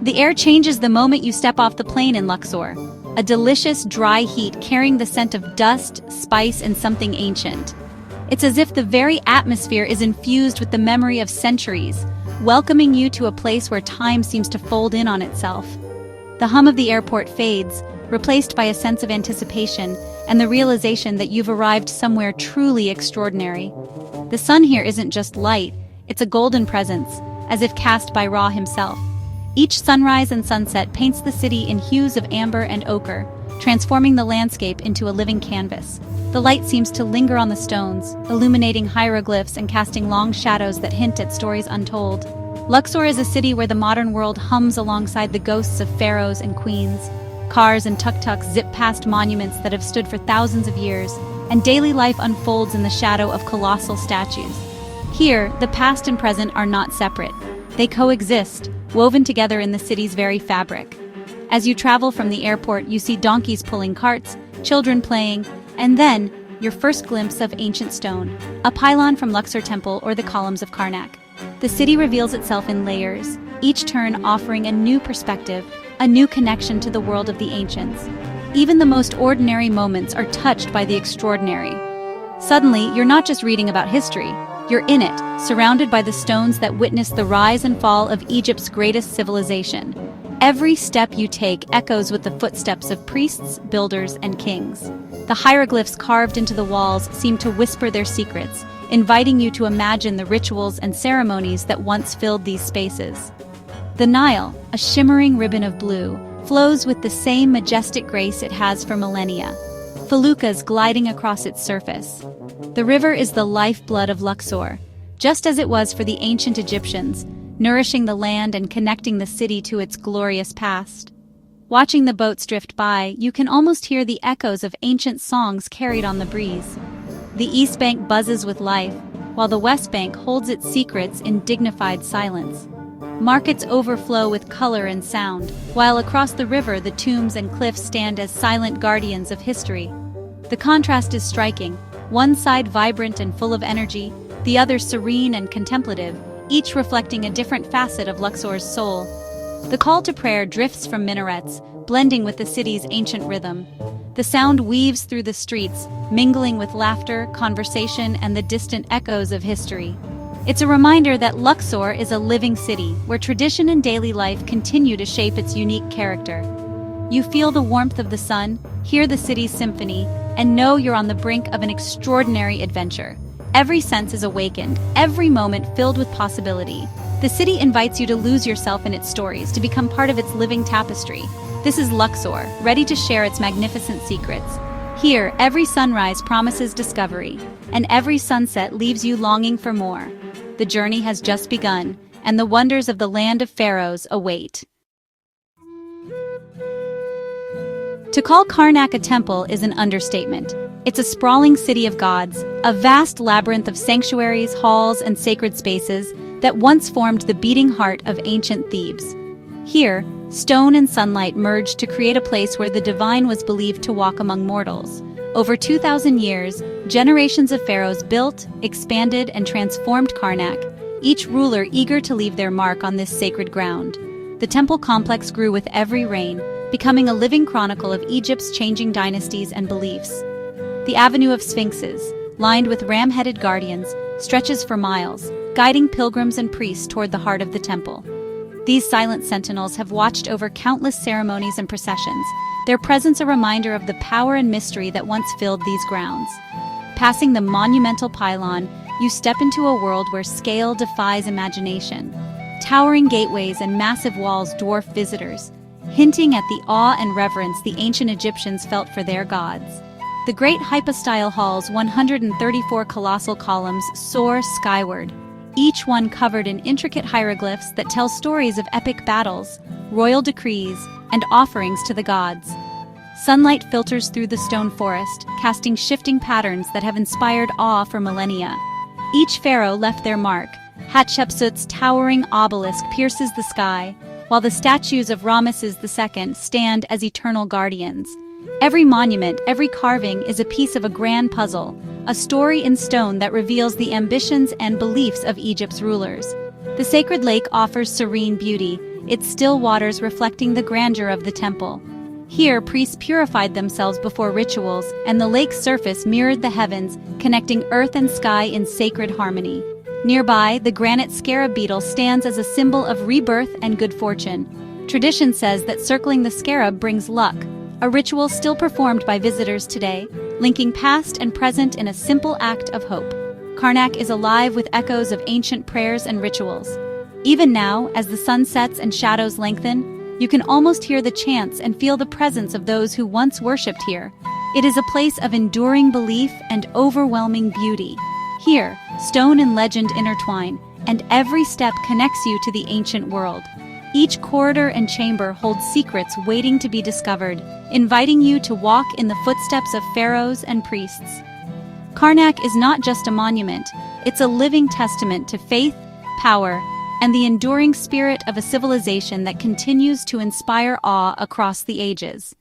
The air changes the moment you step off the plane in Luxor. A delicious, dry heat carrying the scent of dust, spice, and something ancient. It's as if the very atmosphere is infused with the memory of centuries, welcoming you to a place where time seems to fold in on itself. The hum of the airport fades, replaced by a sense of anticipation and the realization that you've arrived somewhere truly extraordinary. The sun here isn't just light, it's a golden presence, as if cast by Ra himself. Each sunrise and sunset paints the city in hues of amber and ochre, transforming the landscape into a living canvas. The light seems to linger on the stones, illuminating hieroglyphs and casting long shadows that hint at stories untold. Luxor is a city where the modern world hums alongside the ghosts of pharaohs and queens. Cars and tuk-tuks zip past monuments that have stood for thousands of years, and daily life unfolds in the shadow of colossal statues. Here, the past and present are not separate. They coexist, woven together in the city's very fabric. As you travel from the airport, you see donkeys pulling carts, children playing, and then, your first glimpse of ancient stone, a pylon from Luxor Temple or the columns of Karnak. The city reveals itself in layers, each turn offering a new perspective, a new connection to the world of the ancients. Even the most ordinary moments are touched by the extraordinary. Suddenly, you're not just reading about history, you're in it, surrounded by the stones that witness the rise and fall of Egypt's greatest civilization. Every step you take echoes with the footsteps of priests, builders, and kings. The hieroglyphs carved into the walls seem to whisper their secrets, inviting you to imagine the rituals and ceremonies that once filled these spaces. The Nile, a shimmering ribbon of blue, flows with the same majestic grace it has for millennia, feluccas gliding across its surface. The river is the lifeblood of Luxor, just as it was for the ancient Egyptians, nourishing the land and connecting the city to its glorious past. Watching the boats drift by, you can almost hear the echoes of ancient songs carried on the breeze. The East Bank buzzes with life, while the West Bank holds its secrets in dignified silence. Markets overflow with color and sound, while across the river the tombs and cliffs stand as silent guardians of history. The contrast is striking, one side vibrant and full of energy, the other serene and contemplative, each reflecting a different facet of Luxor's soul. The call to prayer drifts from minarets, blending with the city's ancient rhythm. The sound weaves through the streets, mingling with laughter, conversation, and the distant echoes of history. It's a reminder that Luxor is a living city, where tradition and daily life continue to shape its unique character. You feel the warmth of the sun, hear the city's symphony, and know you're on the brink of an extraordinary adventure. Every sense is awakened, every moment filled with possibility. The city invites you to lose yourself in its stories, to become part of its living tapestry. This is Luxor, ready to share its magnificent secrets. Here, every sunrise promises discovery, and every sunset leaves you longing for more. The journey has just begun, and the wonders of the land of pharaohs await. To call Karnak a temple is an understatement. It's a sprawling city of gods, a vast labyrinth of sanctuaries, halls, and sacred spaces that once formed the beating heart of ancient Thebes. Here, stone and sunlight merged to create a place where the divine was believed to walk among mortals. Over 2,000 years, generations of pharaohs built, expanded, and transformed Karnak, each ruler eager to leave their mark on this sacred ground. The temple complex grew with every reign, becoming a living chronicle of Egypt's changing dynasties and beliefs. The Avenue of Sphinxes, lined with ram-headed guardians, stretches for miles, guiding pilgrims and priests toward the heart of the temple. These silent sentinels have watched over countless ceremonies and processions, their presence a reminder of the power and mystery that once filled these grounds. Passing the monumental pylon, you step into a world where scale defies imagination. Towering gateways and massive walls dwarf visitors, hinting at the awe and reverence the ancient Egyptians felt for their gods. The great hypostyle hall's 134 colossal columns soar skyward, each one covered in intricate hieroglyphs that tell stories of epic battles, royal decrees, and offerings to the gods. Sunlight filters through the stone forest, casting shifting patterns that have inspired awe for millennia. Each pharaoh left their mark. Hatshepsut's towering obelisk pierces the sky, while the statues of Ramesses II stand as eternal guardians. Every monument, every carving is a piece of a grand puzzle, a story in stone that reveals the ambitions and beliefs of Egypt's rulers. The sacred lake offers serene beauty, its still waters reflecting the grandeur of the temple. Here, priests purified themselves before rituals, and the lake's surface mirrored the heavens, connecting earth and sky in sacred harmony. Nearby, the granite scarab beetle stands as a symbol of rebirth and good fortune. Tradition says that circling the scarab brings luck, a ritual still performed by visitors today, linking past and present in a simple act of hope. Karnak is alive with echoes of ancient prayers and rituals. Even now, as the sun sets and shadows lengthen, you can almost hear the chants and feel the presence of those who once worshipped here. It is a place of enduring belief and overwhelming beauty. Here, stone and legend intertwine, and every step connects you to the ancient world. Each corridor and chamber holds secrets waiting to be discovered, inviting you to walk in the footsteps of pharaohs and priests. Karnak is not just a monument, it's a living testament to faith, power, and the enduring spirit of a civilization that continues to inspire awe across the ages.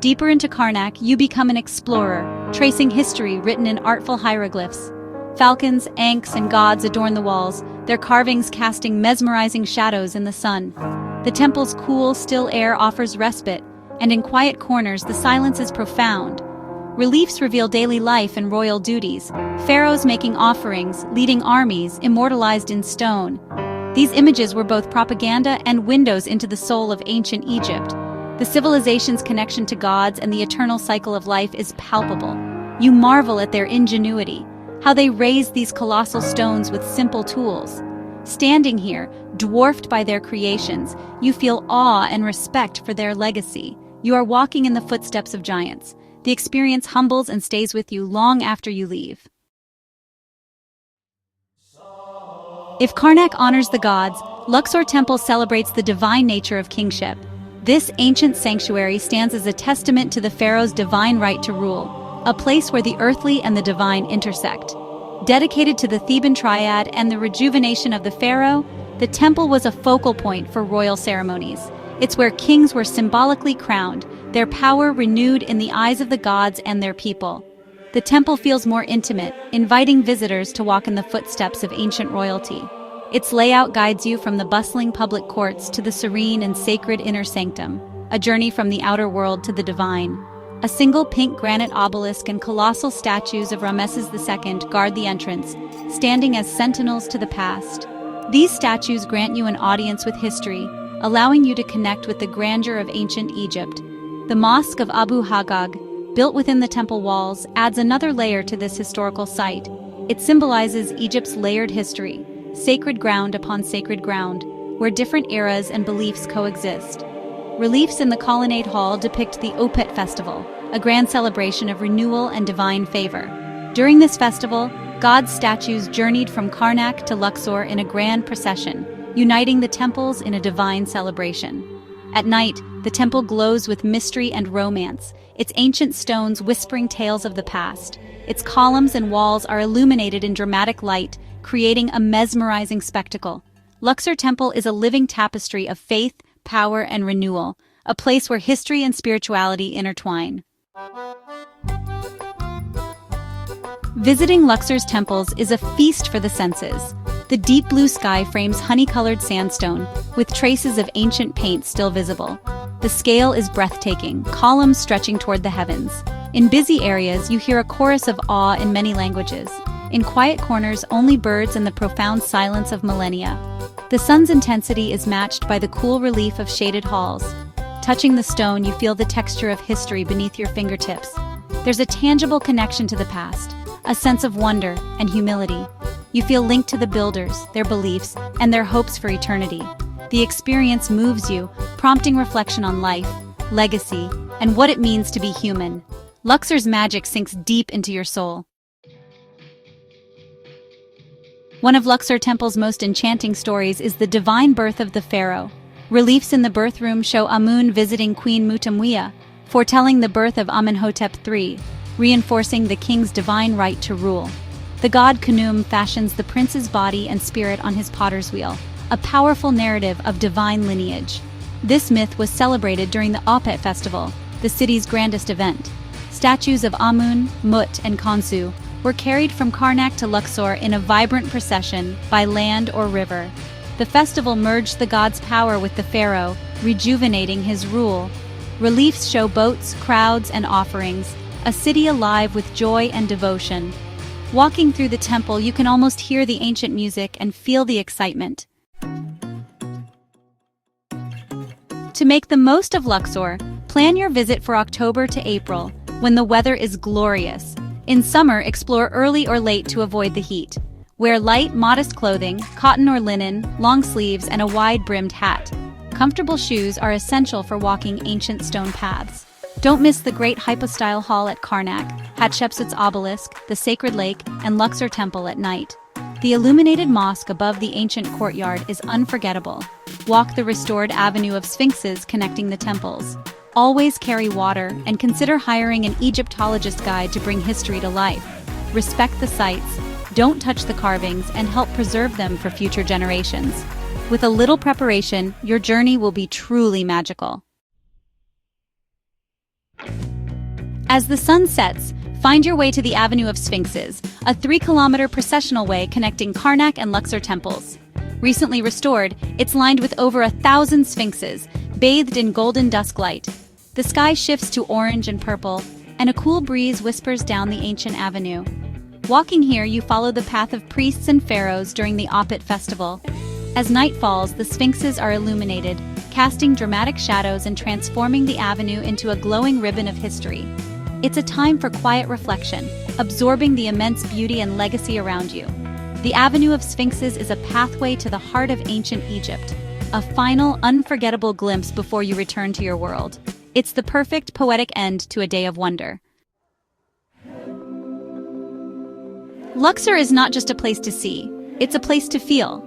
Deeper into Karnak, you become an explorer, tracing history written in artful hieroglyphs. Falcons, ankhs, and gods adorn the walls, their carvings casting mesmerizing shadows in the sun. The temple's cool, still air offers respite, and in quiet corners the silence is profound. Reliefs reveal daily life and royal duties, pharaohs making offerings, leading armies, immortalized in stone. These images were both propaganda and windows into the soul of ancient Egypt. The civilization's connection to gods and the eternal cycle of life is palpable. You marvel at their ingenuity, how they raised these colossal stones with simple tools. Standing here, dwarfed by their creations, you feel awe and respect for their legacy. You are walking in the footsteps of giants. The experience humbles and stays with you long after you leave. If Karnak honors the gods, Luxor Temple celebrates the divine nature of kingship. This ancient sanctuary stands as a testament to the pharaoh's divine right to rule, a place where the earthly and the divine intersect. Dedicated to the Theban triad and the rejuvenation of the pharaoh, the temple was a focal point for royal ceremonies. It's where kings were symbolically crowned, their power renewed in the eyes of the gods and their people. The temple feels more intimate, inviting visitors to walk in the footsteps of ancient royalty. Its layout guides you from the bustling public courts to the serene and sacred inner sanctum, a journey from the outer world to the divine. A single pink granite obelisk and colossal statues of Ramesses II guard the entrance, standing as sentinels to the past. These statues grant you an audience with history, allowing you to connect with the grandeur of ancient Egypt. The Mosque of Abu Haggag, built within the temple walls, adds another layer to this historical site. It symbolizes Egypt's layered history, sacred ground upon sacred ground, where different eras and beliefs coexist. Reliefs in the colonnade hall depict the Opet Festival, a grand celebration of renewal and divine favor. During this festival, God's statues journeyed from Karnak to Luxor in a grand procession, uniting the temples in a divine celebration. At night, the temple glows with mystery and romance, its ancient stones whispering tales of the past. Its columns and walls are illuminated in dramatic light, creating a mesmerizing spectacle. Luxor Temple is a living tapestry of faith, power, and renewal, a place where history and spirituality intertwine. Visiting Luxor's temples is a feast for the senses. The deep blue sky frames honey-colored sandstone, with traces of ancient paint still visible. The scale is breathtaking, columns stretching toward the heavens. In busy areas, you hear a chorus of awe in many languages. In quiet corners, only birds and the profound silence of millennia. The sun's intensity is matched by the cool relief of shaded halls. Touching the stone, you feel the texture of history beneath your fingertips. There's a tangible connection to the past, a sense of wonder and humility. You feel linked to the builders, their beliefs, and their hopes for eternity. The experience moves you, prompting reflection on life, legacy, and what it means to be human. Luxor's magic sinks deep into your soul. One of Luxor Temple's most enchanting stories is the divine birth of the pharaoh. Reliefs in the birth room show Amun visiting Queen Mutamwiya, foretelling the birth of Amenhotep III, reinforcing the king's divine right to rule. The god Khnum fashions the prince's body and spirit on his potter's wheel, a powerful narrative of divine lineage. This myth was celebrated during the Opet Festival, the city's grandest event. Statues of Amun, Mut, and Khonsu, were carried from Karnak to Luxor in a vibrant procession by land or river. The festival merged the god's power with the pharaoh, rejuvenating his rule. Reliefs show boats, crowds, and offerings, a city alive with joy and devotion. Walking through the temple, you can almost hear the ancient music and feel the excitement. To make the most of Luxor, plan your visit for October to April, when the weather is glorious. In summer, explore early or late to avoid the heat. Wear light, modest clothing, cotton or linen, long sleeves, and a wide-brimmed hat. Comfortable shoes are essential for walking ancient stone paths. Don't miss the great hypostyle hall at Karnak, Hatshepsut's obelisk, the sacred lake, and Luxor Temple at night. The illuminated mosque above the ancient courtyard is unforgettable. Walk the restored avenue of Sphinxes connecting the temples. Always carry water and consider hiring an Egyptologist guide to bring history to life. Respect the sites, don't touch the carvings, and help preserve them for future generations. With a little preparation, your journey will be truly magical. As the sun sets, find your way to the Avenue of Sphinxes, a 3-kilometer processional way connecting Karnak and Luxor temples. Recently restored, it's lined with over 1,000 sphinxes, bathed in golden dusk light. The sky shifts to orange and purple, and a cool breeze whispers down the ancient avenue. Walking here, you follow the path of priests and pharaohs during the Opet festival. As night falls, the sphinxes are illuminated, casting dramatic shadows and transforming the avenue into a glowing ribbon of history. It's a time for quiet reflection, absorbing the immense beauty and legacy around you. The Avenue of Sphinxes is a pathway to the heart of ancient Egypt, a final, unforgettable glimpse before you return to your world. It's the perfect poetic end to a day of wonder. Luxor is not just a place to see, it's a place to feel.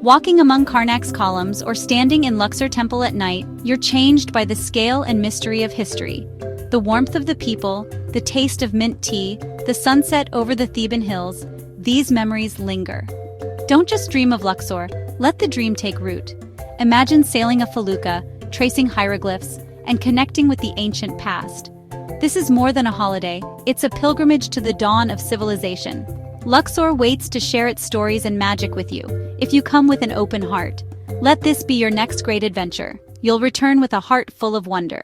Walking among Karnak's columns or standing in Luxor Temple at night, you're changed by the scale and mystery of history. The warmth of the people, the taste of mint tea, the sunset over the Theban hills, these memories linger. Don't just dream of Luxor, let the dream take root. Imagine sailing a felucca, tracing hieroglyphs, and connecting with the ancient past. This is more than a holiday, it's a pilgrimage to the dawn of civilization. Luxor waits to share its stories and magic with you, if you come with an open heart. Let this be your next great adventure. You'll return with a heart full of wonder.